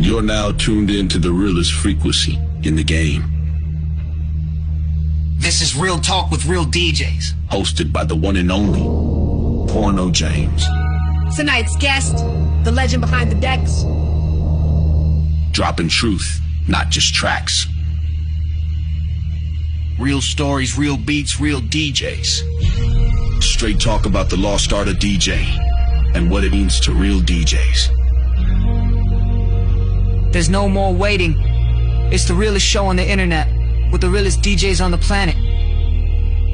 You're now tuned into the realest frequency in the game. This is Real Talk with Real DJs. Hosted by the one and only Porno James. Tonight's guest, the legend behind the decks. Dropping truth, not just tracks. Real stories, real beats, real DJs. Straight talk about the lost art of DJ and what it means to real DJs. There's no more waiting. It's the realest show on the internet with the realest DJs on the planet.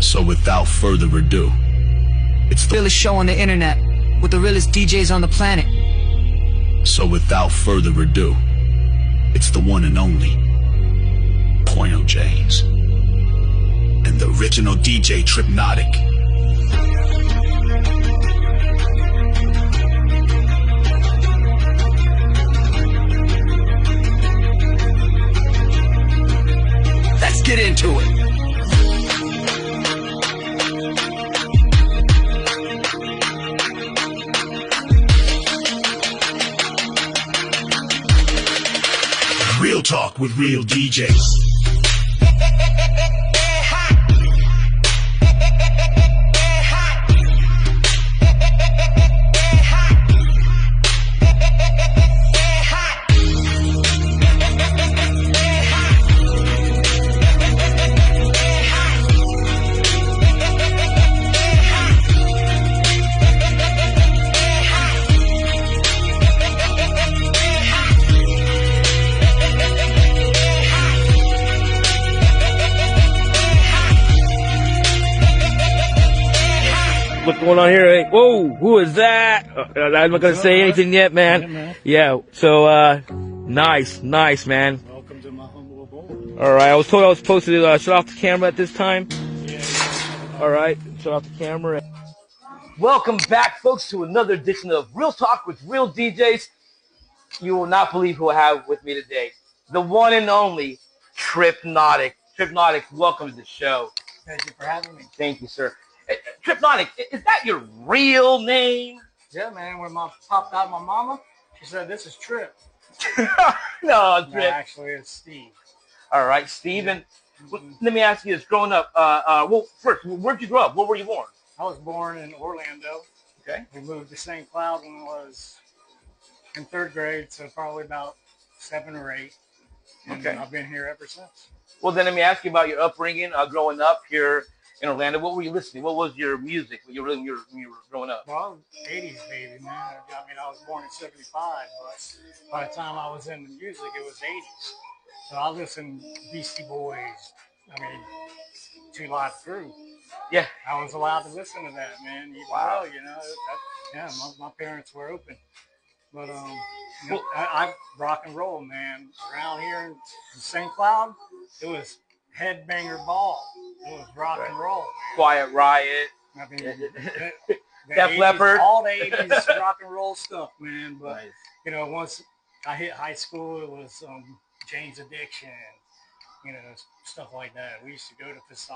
So without further ado, it's the realest show on the internet with the realest DJs on the planet. So without further ado, it's the one and only Porno James and the original DJ Tripnotic. Let's get into it. Real talk with real DJs. What's going on here? Hey, whoa, who is that? I'm not gonna say anything yet, man. Yeah, so, nice, man. Welcome to my humble abode. Alright, I was told I was supposed to shut off the camera at this time. Yeah. Alright, shut off the camera. Welcome back, folks, to another edition of Real Talk with Real DJs. You will not believe who I have with me today. The one and only Tripnotic. Tripnotic, welcome to the show. Thank you for having me. Thank you, sir. Tripnotic, is that your real name? Yeah, man. When I popped out my mama, she said, "This is Trip." No, Trip. No, actually, it's Steve. All right, Steve. And let me ask you this: growing up, well, first, where'd you grow up? Where were you born? I was born in Orlando. Okay. We moved to St. Cloud when I was in third grade, so probably about 7 or 8. And Okay. I've been here ever since. Well, then let me ask you about your upbringing, growing up here in Orlando. What were you listening? What was your music when you were growing up? Well, I was 80s baby, man. I mean, I was born in 75, but by the time I was in the music, it was 80s. So I listened to Beastie Boys. I mean, 2 Live Crew. Yeah. I was allowed to listen to that, man. Even Wow. though, you know, yeah, my parents were open. But, you know, I rock and roll, man. Around here in St. Cloud, it was Headbanger Ball. It was rock and roll, man. Quiet Riot. I mean, the Def 80s, Leppard. all the 80s rock and roll stuff, man. But, Nice. you know, once I hit high school, it was Jane's Addiction, you know, stuff like that. We used to go to Visage.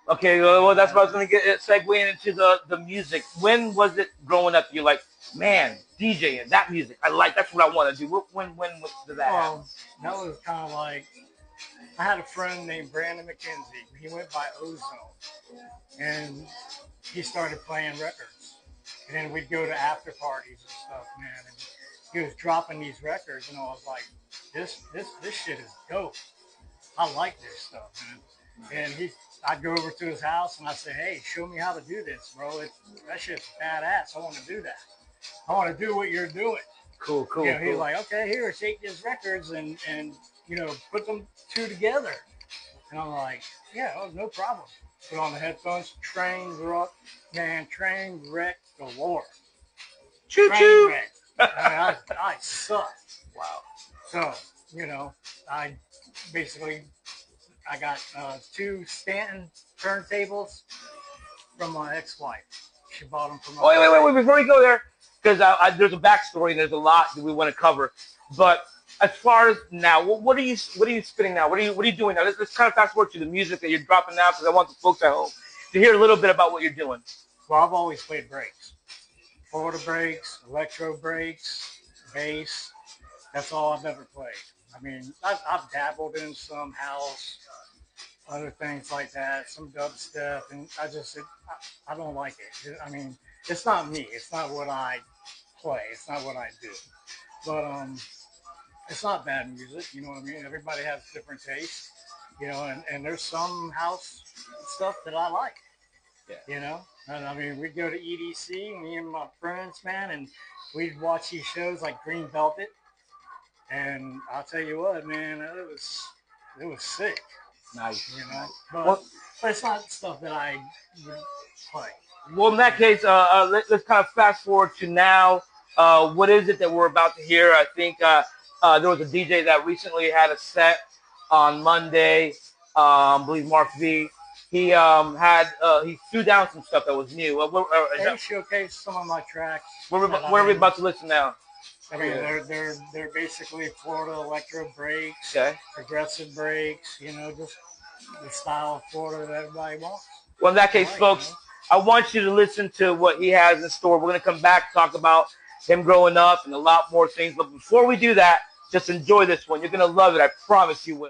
Okay, well, that's what I was going to get segueing into the music. When was it growing up? You're like, man, DJing, that music, that's what I want to do. When did that happen? Well, that was kind of like, I had a friend named Brandon McKenzie. He went by Ozone, and he started playing records. And then we'd go to after parties and stuff, man. And he was dropping these records, and I was like, this shit is dope. I like this stuff, man. And I'd go over to his house and I'd say, hey, show me how to do this, bro. That shit's badass. I want to do that. I want to do what you're doing. Cool. You know, he's like, okay, here, take these records and you know, put them 2 together. And I'm like, yeah, no problem. Put on the headphones, train wreck galore. Choo-choo. Train wreck. I sucked. Wow. So, you know, I got 2 Stanton turntables from my ex-wife. She bought them from my Wait, before we go there, because there's a backstory and there's a lot that we want to cover. But as far as now, what are you spinning now? What are you doing now? Let's kind of fast forward to the music that you're dropping now, because I want the folks at home to hear a little bit about what you're doing. Well, I've always played breaks. Florida breaks, electro breaks, bass. That's all I've ever played. I mean, I've dabbled in some house, other things like that, some dubstep, and I don't like it. I mean, it's not me. It's not what I play. It's not what I do. But it's not bad music. You know what I mean? Everybody has different tastes. You know, and there's some house stuff that I like. Yeah. You know, and I mean, we'd go to EDC, me and my friends, man, and we'd watch these shows like Green Velvet. And I'll tell you what, man, it was sick. Nice. You know, Nice. but it's not stuff that I would play. Well, in that case, let's kind of fast forward to now. What is it that we're about to hear? I think there was a DJ that recently had a set on Monday. I believe Mark V. He threw down some stuff that was new. They showcase some of my tracks. Where are we about to listen now? I mean, they're basically Florida electro breaks, Okay. progressive breaks. You know, just the style of Florida that everybody wants. Well, in that case, folks, I want you to listen to what he has in store. We're going to come back, talk about him growing up and a lot more things. But before we do that, just enjoy this one. You're going to love it. I promise you will.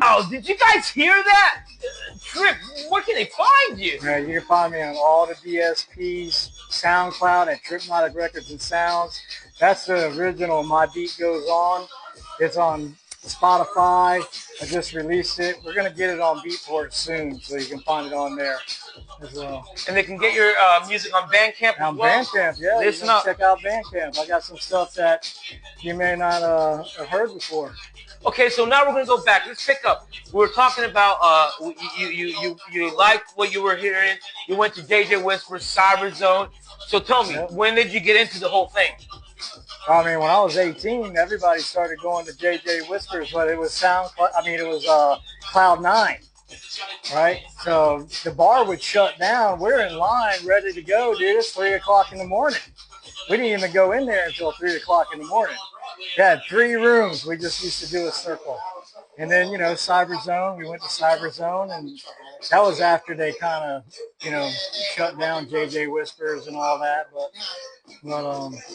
Wow, did you guys hear that? Trip, where can they find you? Yeah, you can find me on all the DSPs, SoundCloud, and Tripnotic Records and Sounds. That's the original My Beat Goes On. It's on Spotify. I just released it. We're going to get it on Beatport soon, so you can find it on there as well. And they can get your music on Bandcamp On as well? Bandcamp, yeah. Listen you can up. check out Bandcamp. I got some stuff that you may not have heard before. Okay, so now we're gonna go back. Let's pick up. We were talking about you liked what you were hearing. You went to DJ Whisper, Cyber Zone. So tell me, when did you get into the whole thing? I mean, when I was 18, everybody started going to JJ Whispers, but it was Cloud9, right? So the bar would shut down. We're in line, ready to go, dude. It's 3 o'clock in the morning. We didn't even go in there until 3 o'clock in the morning. We had 3 rooms. We just used to do a circle. And then, you know, Cyber Zone, we went to Cyber Zone, and that was after they kind of, you know, shut down JJ Whispers and all that. But let's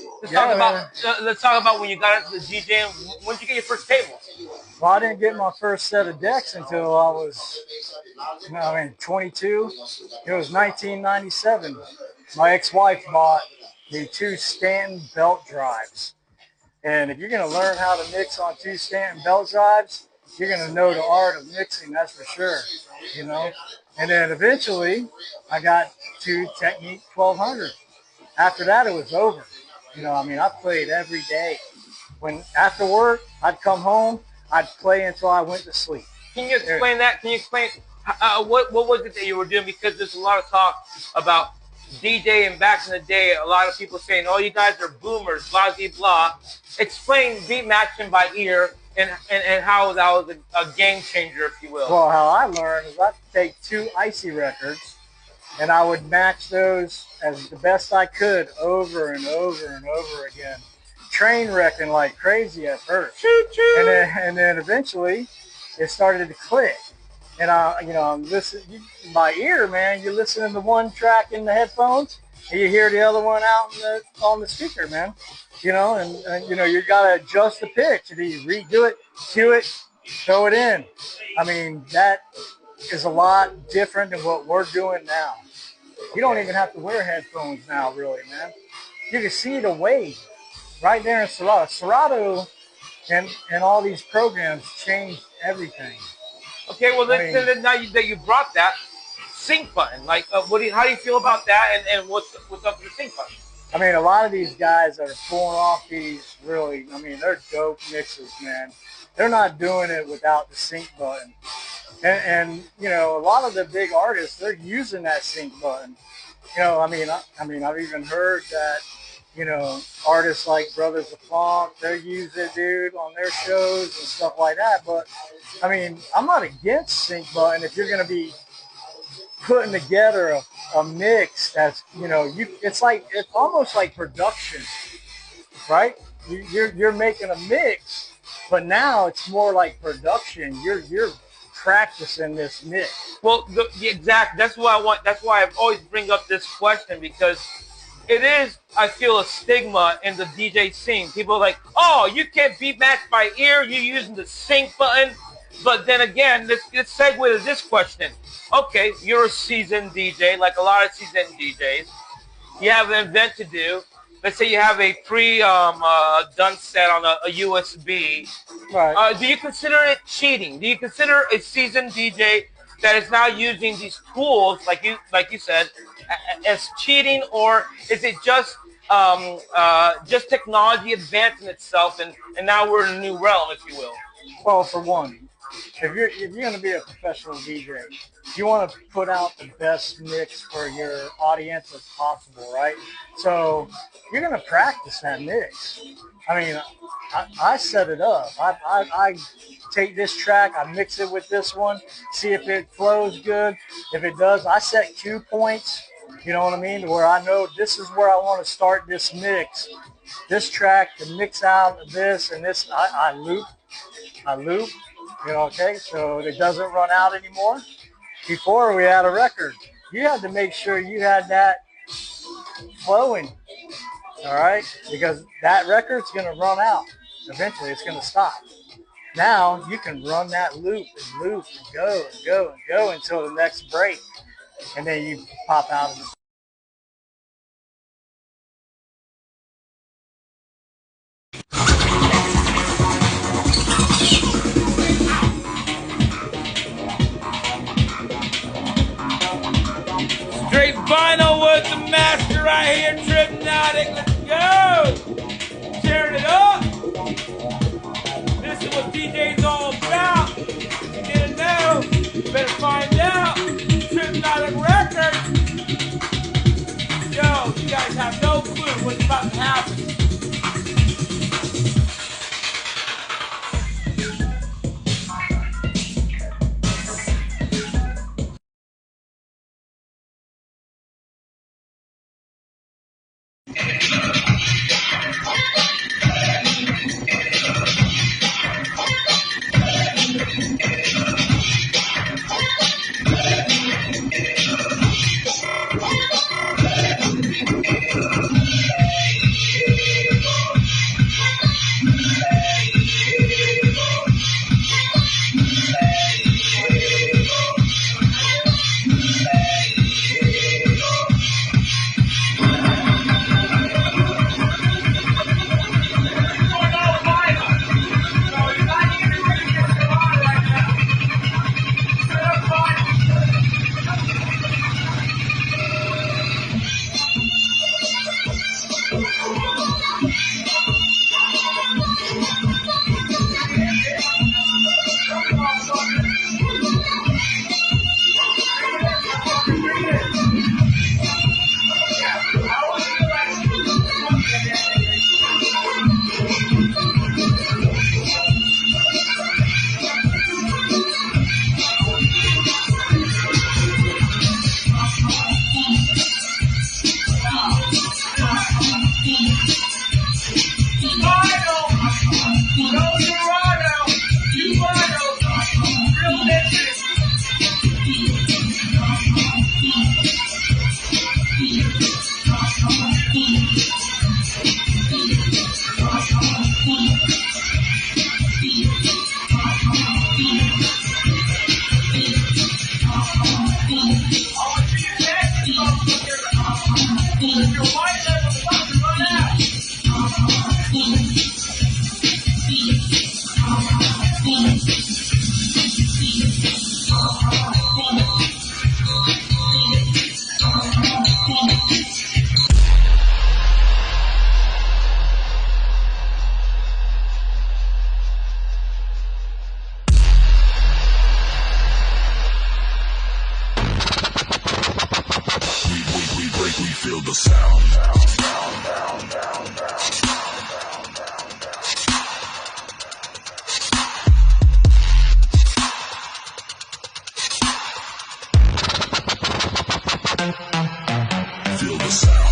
talk about when you got into the DJing. When did you get your first table? Well, I didn't get my first set of decks until I was, 22. It was 1997. My ex-wife bought me 2 Stanton belt drives. And if you're going to learn how to mix on 2 Stanton belt drives, you're going to know the art of mixing, that's for sure, you know. And then eventually, I got 2 Technique 1200. After that, it was over. You know, I mean, I played every day. After work, I'd come home, I'd play until I went to sleep. Can you explain that? Can you explain what was it that you were doing? Because there's a lot of talk about DJing back in the day. A lot of people saying, "Oh, you guys are boomers," blah blah blah. Explain beat matching by ear and how that was a game changer, if you will. Well, how I learned is I'd take 2 Icy records and I would match those as the best I could over and over and over again. Train wrecking like crazy at first. And then eventually it started to click. And I'm listening by ear, man. You're listening to one track in the headphones and you hear the other one out on the speaker, man. You know, and you know, you gotta adjust the pitch. And you redo it, cue it, throw it in. I mean, that is a lot different than what we're doing now. You don't even have to wear headphones now, really, man. You can see the wave right there in Serato. Serato and all these programs changed everything. Okay, well, then now that you brought that sync button, like, how do you feel about that, and what's up with the sync button? I mean, a lot of these guys that are pulling off these they're dope mixes, man. They're not doing it without the sync button. And you know, a lot of the big artists, they're using that sync button. You know, I've even heard that, you know, artists like Brothers of Funk, they use it, dude, on their shows and stuff like that. But, I mean, I'm not against sync button if you're going to be putting together a mix that's, you know, it's almost like production, right? You're making a mix, but now it's more like production. You're practicing this mix. Well, that's why I always bring up this question, because it is, I feel, a stigma in the DJ scene. People are like, "Oh, you can't beat match by ear. You're using the sync button." But then again, let's segue to this question. Okay, you're a seasoned DJ, like a lot of seasoned DJs. You have an event to do. Let's say you have a done set on a USB. Right. Do you consider it cheating? Do you consider a seasoned DJ that is now using these tools, like you said, as cheating, or is it just technology advancing itself, and now we're in a new realm, if you will? Well, for one, if you're going to be a professional DJ, you want to put out the best mix for your audience as possible, right? So you're going to practice that mix. I mean, I set it up. I take this track, I mix it with this one, see if it flows good. If it does, I set cue points, you know what I mean, where I know this is where I want to start this mix. This track, the mix out of this and this, I loop, you know, okay, so it doesn't run out anymore. Before we had a record, you had to make sure you had that flowing, all right, because that record's going to run out. Eventually, it's going to stop. Now you can run that loop and loop and go and go and go until the next break, and then you pop out of it. Straight vinyl with the master right here, Tripnotic. Let's go! Tearing it up! This is what DJ's all about. You didn't know? You better find out. Tripnotic Records. Yo, you guys have no clue what's about to happen. Feel the sound. Feel the sound.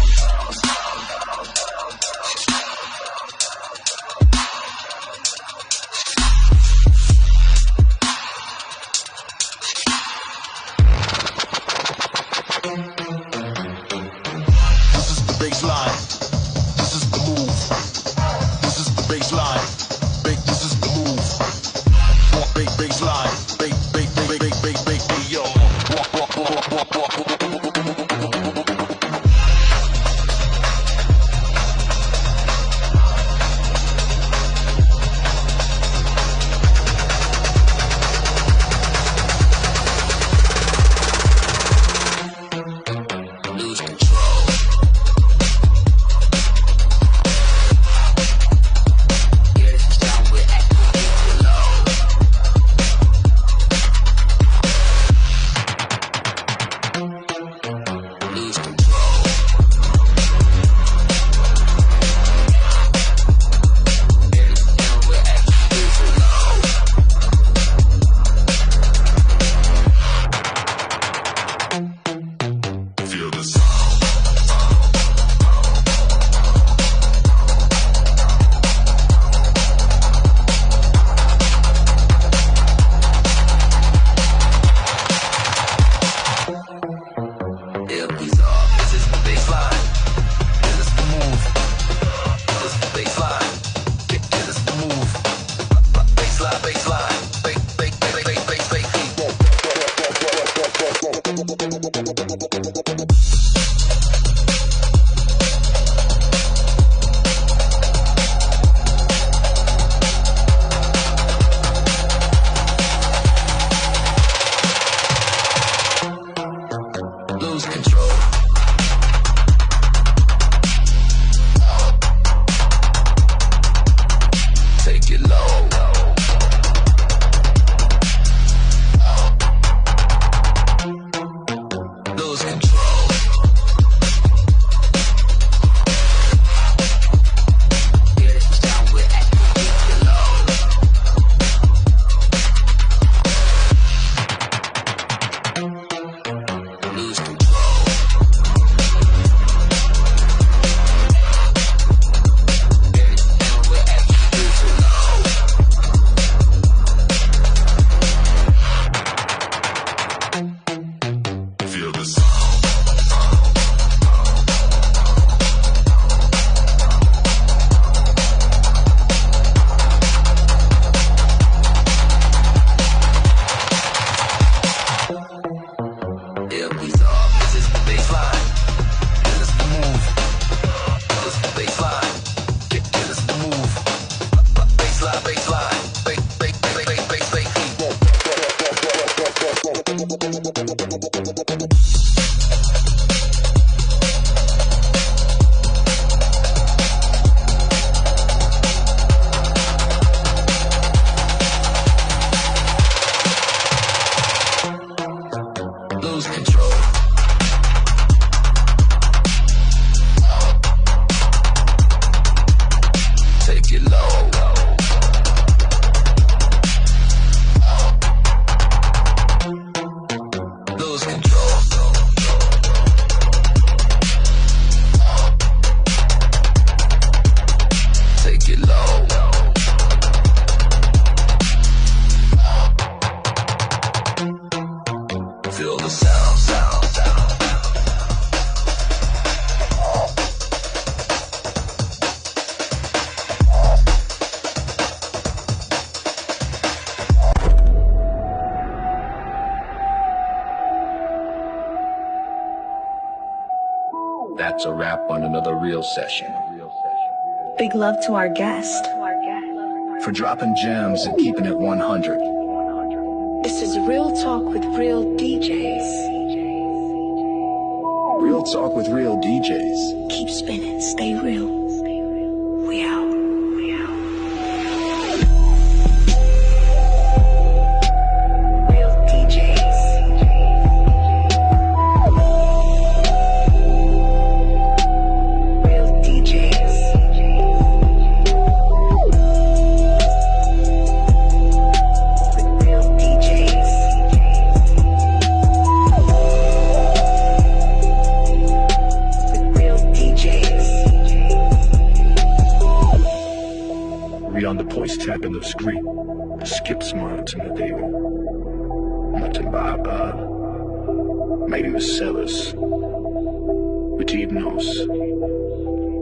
Lose control. Take it low. Lose control. Take it low. Feel the sound. That's a wrap on another real session. Big love to our guest. For dropping gems and keeping it 100. This is Real Talk with Real DJs. Real talk with real DJs. Keep spinning, stay real. We out. Real DJs. Real DJs. With real DJs. With real DJs. Read on the voice tab in the screen. Skip smile to the day. Nothing bahaba. Maybe with sellers. With hypnos.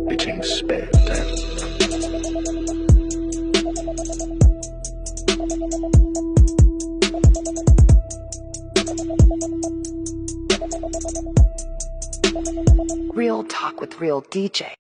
Between spare that. Real Talk with Real DJ.